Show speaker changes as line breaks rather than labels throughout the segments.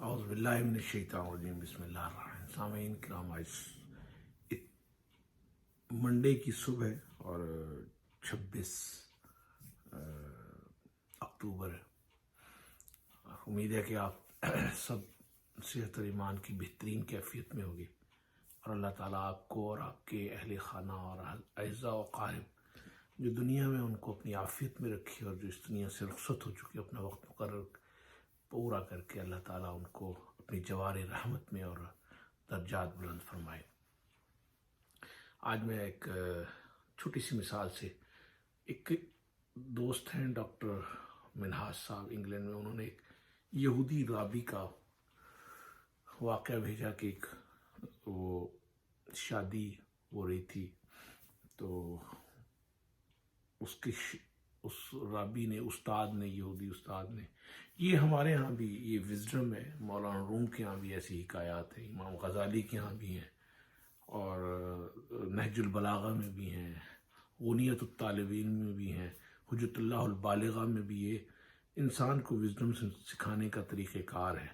اعوذ باللہ من الشیطان الرجیم بسم اللہ الرحمن الرحیم۔ سامعین کرام، آج منڈے کی صبح ہے اور 26 اکتوبر ہے۔ امید ہے کہ آپ سب صحت اور ایمان کی بہترین کیفیت میں ہوگی اور اللہ تعالیٰ آپ کو اور آپ کے اہل خانہ اور اعزاء و اقارب جو دنیا میں ان کو اپنی عافیت میں رکھی اور جو اس دنیا سے رخصت ہو چکی اپنا وقت مقرر پورا کر کے اللہ تعالیٰ ان کو اپنی جوار رحمت میں اور درجات بلند فرمائے۔ آج میں ایک چھوٹی سی مثال سے، ایک دوست ہیں ڈاکٹر منہاج صاحب انگلینڈ میں، انہوں نے ایک یہودی رابی کا واقعہ بھیجا کہ ایک وہ شادی ہو رہی تھی تو اس رابی نے، استاد نے، یہودی استاد نے، یہ ہمارے ہاں بھی یہ وزڈم ہے، مولانا روم کے ہاں بھی ایسی حکایات ہیں، امام غزالی کے ہاں بھی ہیں اور نہج البلاغہ میں بھی ہیں، غنیت الطالبین میں بھی ہیں، حجت اللہ البالغہ میں بھی یہ انسان کو وزڈم سکھانے کا طریقہ کار ہے۔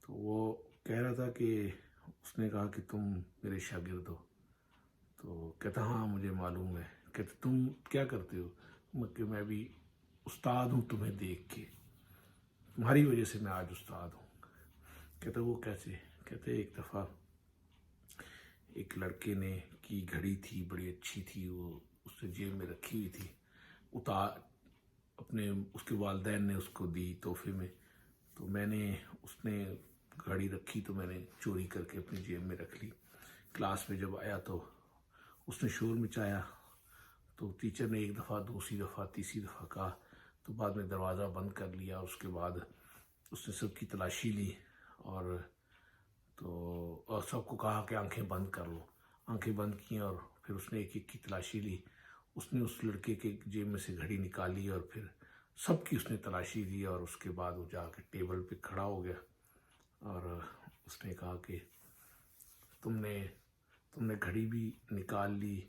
تو وہ کہہ رہا تھا کہ اس نے کہا کہ تم میرے شاگرد ہو، تو کہتا ہاں مجھے معلوم ہے۔ کہتے تم کیا کرتے ہو؟ کہ میں بھی استاد ہوں تمہیں دیکھ کے، تمہاری وجہ سے میں آج استاد ہوں۔ کہتا وہ کیسے؟ کہتے ایک دفعہ ایک لڑکے نے کی گھڑی تھی، بڑی اچھی تھی، وہ اس نے جیب میں رکھی ہوئی تھی، اس کے والدین نے اس کو دی تحفے میں، تو میں نے اس نے گھڑی رکھی تو میں نے چوری کر کے اپنی جیب میں رکھ لی۔ کلاس میں جب آیا تو اس نے شور مچایا، تو ٹیچر نے ایک دفعہ، دوسری دفعہ، تیسری دفعہ کہا، تو بعد میں دروازہ بند کر لیا۔ اس کے بعد اس نے سب کی تلاشی لی اور سب کو کہا کہ آنکھیں بند کر لو۔ آنکھیں بند کی اور پھر اس نے ایک ایک کی تلاشی لی۔ اس نے اس لڑکے کے جیب میں سے گھڑی نکالی اور پھر سب کی اس نے تلاشی لی اور اس کے بعد وہ جا کے ٹیبل پہ کھڑا ہو گیا اور اس نے کہا کہ تم نے گھڑی بھی نکال لی،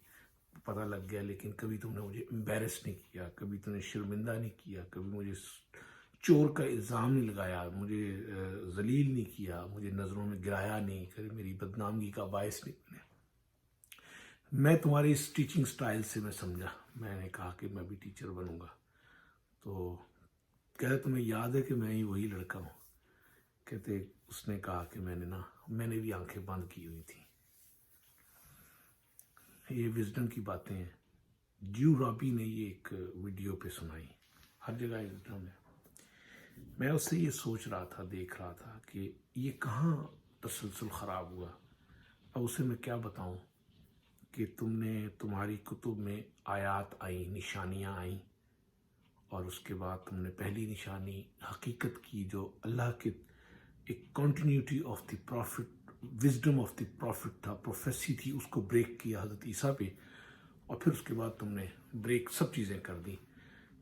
پتہ لگ گیا، لیکن کبھی تم نے مجھے امبیرس نہیں کیا، کبھی تم نے شرمندہ نہیں کیا، کبھی مجھے چور کا الزام نہیں لگایا، مجھے ذلیل نہیں کیا، مجھے نظروں میں گرایا نہیں، کبھی میری بدنامی کا باعث نہیں بنے۔ میں تمہاری اس ٹیچنگ سٹائل سے میں سمجھا، میں نے کہا کہ میں بھی ٹیچر بنوں گا۔ تو کہتے تمہیں یاد ہے کہ میں ہی وہی لڑکا ہوں؟ کہتے اس نے کہا کہ میں نے بھی آنکھیں بند کی ہوئی تھیں۔ یہ وزڈم کی باتیں ہیں، ڈیو رابی نے یہ ایک ویڈیو پہ سنائی، ہر جگہ وزڈم ہے۔ میں اس سے یہ سوچ رہا تھا، دیکھ رہا تھا کہ یہ کہاں تسلسل خراب ہوا۔ اب اسے میں کیا بتاؤں کہ تمہاری کتب میں آیات آئیں، نشانیاں آئیں، اور اس کے بعد تم نے پہلی نشانی حقیقت کی جو اللہ کے ایک continuity of the prophet, wisdom of the prophet تھا، پروفیسی تھی، اس کو بریک کیا حضرت عیسیٰ پہ، اور پھر اس کے بعد تم نے بریک سب چیزیں کر دی۔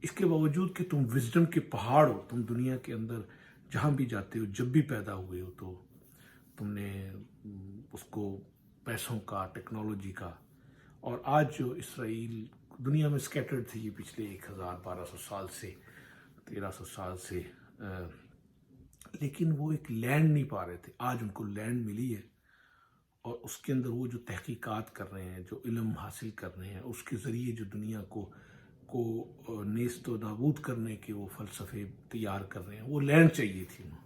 اس کے باوجود کہ تم وزڈم کے پہاڑ ہو، تم دنیا کے اندر جہاں بھی جاتے ہو، جب بھی پیدا ہوئے ہو، تو تم نے اس کو پیسوں کا، ٹیکنالوجی کا، اور آج جو اسرائیل دنیا میں سکیٹرڈ تھی یہ پچھلے 1200 سال سے، 1300 سال سے، لیکن وہ ایک لینڈ نہیں پا رہے تھے۔ آج ان کو لینڈ ملی ہے اور اس کے اندر وہ جو تحقیقات کر رہے ہیں، جو علم حاصل کر رہے ہیں، اس کے ذریعے جو دنیا کو نیست و نابود کرنے کے وہ فلسفے تیار کر رہے ہیں، وہ لینڈ چاہیے تھی انہوں،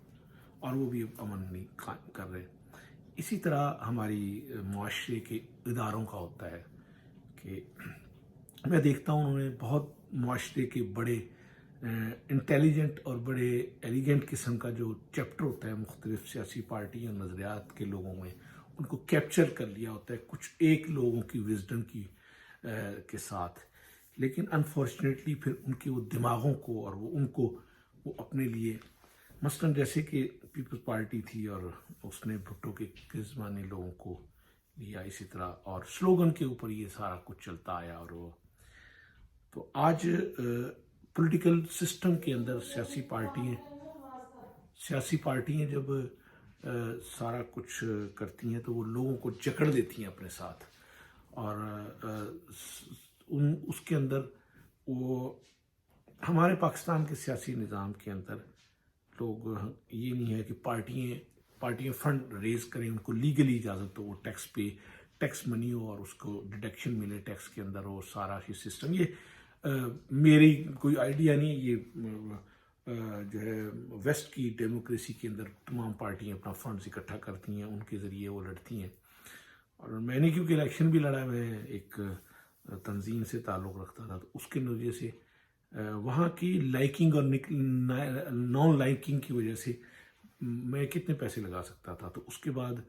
اور وہ بھی امن نہیں کر رہے۔ اسی طرح ہماری معاشرے کے اداروں کا ہوتا ہے کہ میں دیکھتا ہوں انہوں نے بہت معاشرے کے بڑے انٹیلیجنٹ اور بڑے ایلیگنٹ قسم کا جو چیپٹر ہوتا ہے مختلف سیاسی پارٹیوں اور نظریات کے لوگوں میں، ان کو کیپچر کر لیا ہوتا ہے کچھ ایک لوگوں کی وزڈم کے ساتھ، لیکن انفارچونیٹلی پھر ان کے وہ دماغوں کو اور وہ اپنے لیے، مثلا جیسے کہ پیپلز پارٹی تھی اور اس نے بھٹو کے کزمانی لوگوں کو لیا، اسی طرح اور سلوگن کے اوپر یہ سارا کچھ چلتا آیا۔ اور وہ تو آج پولیٹیکل سسٹم کے اندر سیاسی پارٹیاں جب سارا کچھ کرتی ہیں تو وہ لوگوں کو جکڑ دیتی ہیں اپنے ساتھ، اور اس کے اندر وہ ہمارے پاکستان کے سیاسی نظام کے اندر لوگ یہ نہیں ہے کہ پارٹیاں فنڈ ریز کریں، ان کو لیگلی اجازت ہو، وہ ٹیکس منی ہو اور اس کو ڈیڈکشن ملے ٹیکس کے اندر ہو، سارا ہی سسٹم. یہ میری کوئی آئیڈیا نہیں، یہ جو ہے ویسٹ کی ڈیموکریسی کے اندر تمام پارٹیاں اپنا فنڈز اکٹھا کرتی ہیں، ان کے ذریعے وہ لڑتی ہیں. اور میں نے کیونکہ الیکشن بھی لڑا، میں ایک تنظیم سے تعلق رکھتا تھا، تو اس کے وجہ سے وہاں کی لائکنگ اور نان لائکنگ کی وجہ سے میں کتنے پیسے لگا سکتا تھا. تو اس کے بعد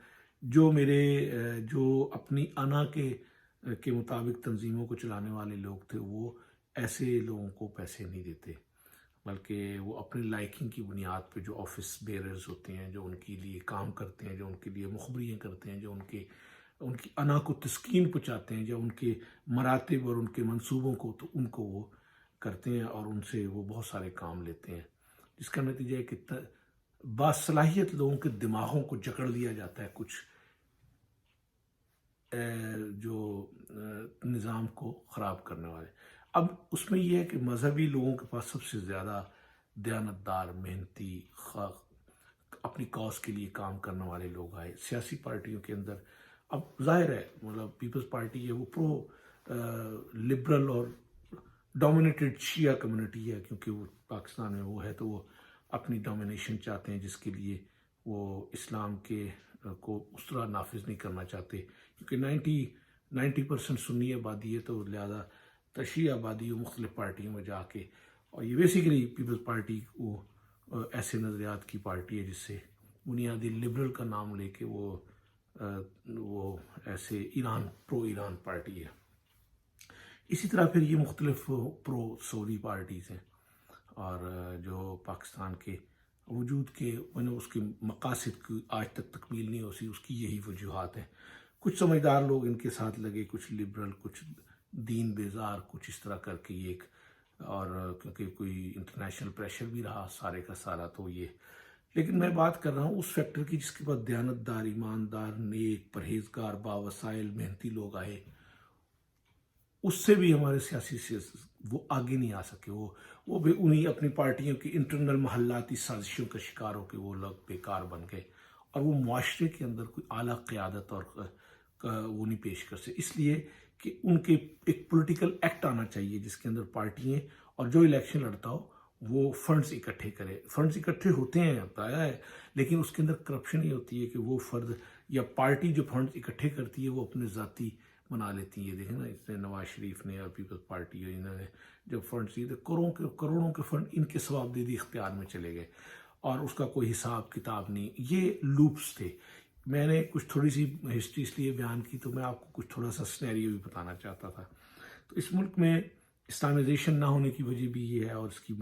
جو اپنی انا کے مطابق تنظیموں کو چلانے والے لوگ تھے، وہ ایسے لوگوں کو پیسے نہیں دیتے، بلکہ وہ اپنی لائکنگ کی بنیاد پہ جو آفس بیئررز ہوتے ہیں، جو ان کے لیے کام کرتے ہیں، جو ان کے لیے مخبریاں کرتے ہیں، جو ان کی انا کو تسکین پہنچاتے ہیں، جو ان کے مراتب اور ان کے منصوبوں کو، تو ان کو وہ کرتے ہیں اور ان سے وہ بہت سارے کام لیتے ہیں، جس کا نتیجہ ہے کہ باصلاحیت لوگوں کے دماغوں کو جکڑ لیا جاتا ہے کچھ جو نظام کو خراب کرنے والے. اب اس میں یہ ہے کہ مذہبی لوگوں کے پاس سب سے زیادہ دیانتدار، محنتی، اپنی کاز کے لیے کام کرنے والے لوگ آئے. سیاسی پارٹیوں کے اندر اب ظاہر ہے، مطلب پیپلز پارٹی ہے وہ پرو لبرل اور ڈومینیٹڈ شیعہ کمیونٹی ہے، کیونکہ وہ پاکستان میں وہ ہے، تو وہ اپنی ڈومینیشن چاہتے ہیں، جس کے لیے وہ اسلام کو اس طرح نافذ نہیں کرنا چاہتے، کیونکہ 90% سنی آبادی ہے، تو لہذا تشیعہ آبادی وہ مختلف پارٹیوں میں جا کے، اور یہ بیسیکلی پیپلز پارٹی وہ ایسے نظریات کی پارٹی ہے جس سے بنیادی لبرل کا نام لے کے وہ ایسے پرو ایران پارٹی ہے. اسی طرح پھر یہ مختلف پرو سعودی پارٹیز ہیں، اور جو پاکستان کے وجود کے اس کے مقاصد کی آج تک تکمیل نہیں ہوتی، اس کی یہی وجوہات ہیں. کچھ سمجھدار لوگ ان کے ساتھ لگے، کچھ لبرل، کچھ دین بیزار، کچھ اس طرح کر کے ایک، اور کیونکہ کوئی انٹرنیشنل پریشر بھی رہا سارے کا سارا، تو یہ. لیکن میں بات کر رہا ہوں اس فیکٹر کی جس کے بعد دیانتدار، ایماندار، نیک، پرہیزگار، باوسائل، محنتی لوگ آئے. اس سے بھی ہمارے سیاسی وہ آگے نہیں آ سکے، وہ بھی انہیں اپنی پارٹیوں کی انٹرنل محلاتی سازشوں کا شکار ہو کے وہ لوگ بیکار بن گئے، اور وہ معاشرے کے اندر کوئی اعلیٰ قیادت اور وہ نہیں پیش کر سکے. اس لیے کہ ان کے ایک پولیٹیکل ایکٹ آنا چاہیے جس کے اندر پارٹیاں اور جو الیکشن لڑتا ہو وہ فنڈز اکٹھے کرے. فنڈز اکٹھے ہوتے ہیں، بتایا ہے، لیکن اس کے اندر کرپشن یہ ہوتی ہے کہ وہ فرد یا پارٹی جو فنڈز اکٹھے کرتی ہے وہ اپنے ذاتی بنا لیتی ہے. دیکھیں نا، اس نے نواز شریف نے اور پیپلز پارٹی، انہوں نے جب فنڈز دیے تو کروڑوں کے فنڈ ان کے ثوابدیدی اختیار میں چلے گئے، اور اس کا کوئی حساب کتاب نہیں. یہ لوپس تھے. میں نے کچھ تھوڑی سی ہسٹری اس لیے بیان کی، تو میں آپ کو کچھ تھوڑا سا سینیریو بھی بتانا چاہتا تھا. تو اس ملک میں اسلامائزیشن نہ ہونے کی وجہ بھی یہ ہے، اور اس کی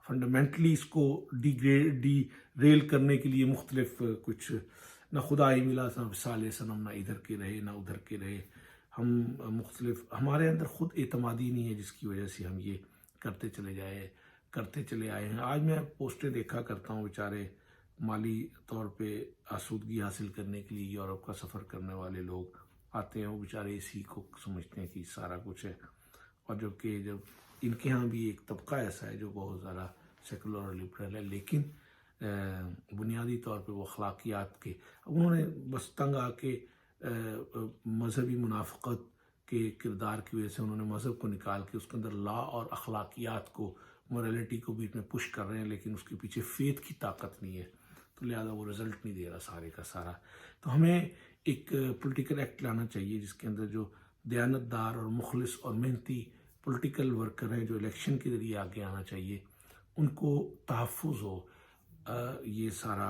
فنڈامنٹلی اس کو ڈی ریل کرنے کے لیے مختلف کچھ، نہ خدا ہی ملا، نہ وصال صنم، نہ ادھر کے رہے نہ ادھر کے رہے. ہم مختلف، ہمارے اندر خود اعتمادی نہیں ہے، جس کی وجہ سے ہم یہ کرتے چلے آئے ہیں. آج میں پوسٹیں دیکھا کرتا ہوں، بیچارے مالی طور پہ آسودگی حاصل کرنے کے لیے یورپ کا سفر کرنے والے لوگ آتے ہیں، وہ بیچارے اسی کو سمجھتے ہیں کہ سارا کچھ ہے، اور جب ان کے ہاں بھی ایک طبقہ ایسا ہے جو بہت زیادہ سیکولر اور لبرل ہے، لیکن بنیادی طور پہ وہ اخلاقیات کے، انہوں نے بس تنگ آ کے مذہبی منافقت کے کردار کی وجہ سے انہوں نے مذہب کو نکال کے اس کے اندر لا اور اخلاقیات کو، موریلٹی کو بیچ میں پش کر رہے ہیں، لیکن اس کے پیچھے فیتھ کی طاقت نہیں ہے، تو لہذا وہ رزلٹ نہیں دے رہا سارے کا سارا. تو ہمیں ایک پولیٹیکل ایکٹ لانا چاہیے جس کے اندر جو دیانتدار اور مخلص اور محنتی پولیٹیکل ورکر ہیں، جو الیکشن کے ذریعے آگے آنا چاہیے، ان کو تحفظ ہو، یہ سارا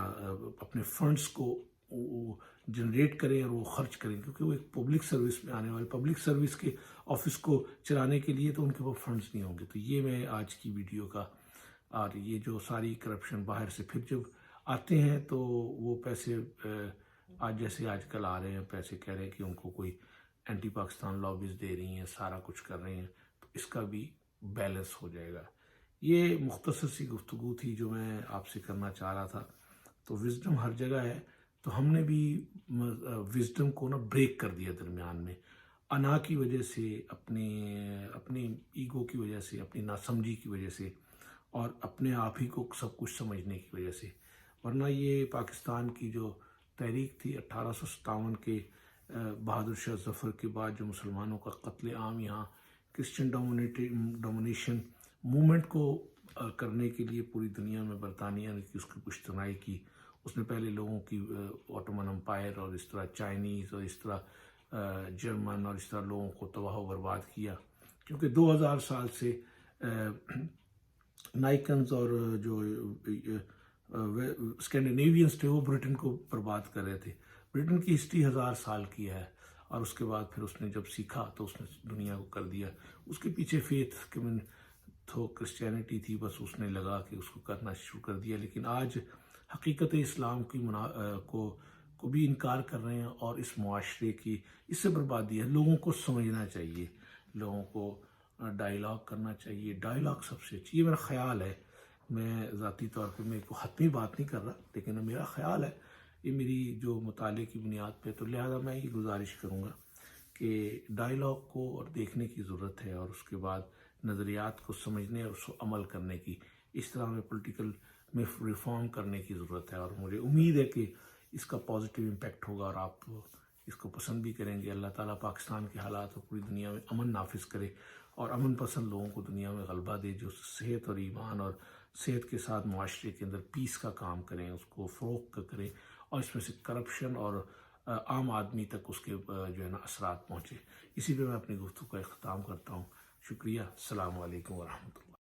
اپنے فنڈز کو جنریٹ کریں اور وہ خرچ کریں، کیونکہ وہ ایک پبلک سروس میں آنے والے پبلک سروس کے آفس کو چلانے کے لیے تو ان کے پاس فنڈز نہیں ہوں گے. تو یہ میں آج کی ویڈیو کا، اور یہ جو ساری کرپشن باہر سے پھر جب آتے ہیں تو وہ پیسے جیسے آج کل آ رہے ہیں، پیسے کہہ رہے ہیں کہ ان کو کوئی اینٹی پاکستان لابیز دے رہی ہیں، سارا کچھ کر رہے ہیں، تو اس کا بھی بیلنس ہو جائے گا. یہ مختصر سی گفتگو تھی جو میں آپ سے کرنا چاہ رہا تھا. تو وزڈم ہر جگہ ہے، تو ہم نے بھی وزڈم کو بریک کر دیا درمیان میں، انا کی وجہ سے، اپنی ایگو کی وجہ سے، اپنی ناسمجھی کی وجہ سے، اور اپنے آپ ہی کو سب کچھ سمجھنے کی وجہ سے، ورنہ یہ پاکستان کی جو تحریک تھی 1857 کے بہادر شاہ ظفر کے بعد جو مسلمانوں کا قتل عام یہاں کرسچن ڈومینیشن موومنٹ کو کرنے کے لیے پوری دنیا میں برطانیہ نے اس کی پشتنائی کی. اس نے پہلے لوگوں کی اوٹومن امپائر اور اس طرح چائنیز اور اس طرح جرمن اور اس طرح لوگوں کو تباہ و برباد کیا، کیونکہ 2000 سال سے نائکنز اور جو اسکینڈینیوینز تھے وہ برٹن کو برباد کر رہے تھے. برٹن کی ہسٹری 1000 سال کی ہے، اور اس کے بعد پھر اس نے جب سیکھا تو اس نے دنیا کو کر دیا. اس کے پیچھے فیتھ تو کرسچینٹی تھی، بس اس نے لگا کہ اس کو کرنا شروع کر دیا. لیکن آج حقیقت اسلام کی کو بھی انکار کر رہے ہیں، اور اس معاشرے کی اس سے بربادی ہے. لوگوں کو سمجھنا چاہیے، لوگوں کو ڈائیلاگ کرنا چاہیے. ڈائیلاگ سب سے اچھی، یہ میرا خیال ہے. میں ذاتی طور پہ میں کوئی حتمی بات نہیں کر رہا، لیکن میرا خیال ہے، یہ میری جو مطالعے کی بنیاد پہ، تو لہذا میں یہ گزارش کروں گا کہ ڈائیلاگ کو اور دیکھنے کی ضرورت ہے، اور اس کے بعد نظریات کو سمجھنے اور اس کو عمل کرنے کی، اس طرح میں پولیٹیکل میں ریفارم کرنے کی ضرورت ہے. اور مجھے امید ہے کہ اس کا پازیٹیو امپیکٹ ہوگا اور آپ اس کو پسند بھی کریں گے. اللہ تعالیٰ پاکستان کے حالات اور پوری دنیا میں امن نافذ کرے، اور امن پسند لوگوں کو دنیا میں غلبہ دے، جو صحت اور ایمان اور صحت کے ساتھ معاشرے کے اندر پیس کا کام کریں، اس کو فروغ کریں، اور اس میں سے کرپشن اور عام آدمی تک اس کے جو ہے نا اثرات پہنچے. اسی پہ میں اپنی گفتگو کا اختتام کرتا ہوں. شکریہ. السلام علیکم ورحمۃ اللہ.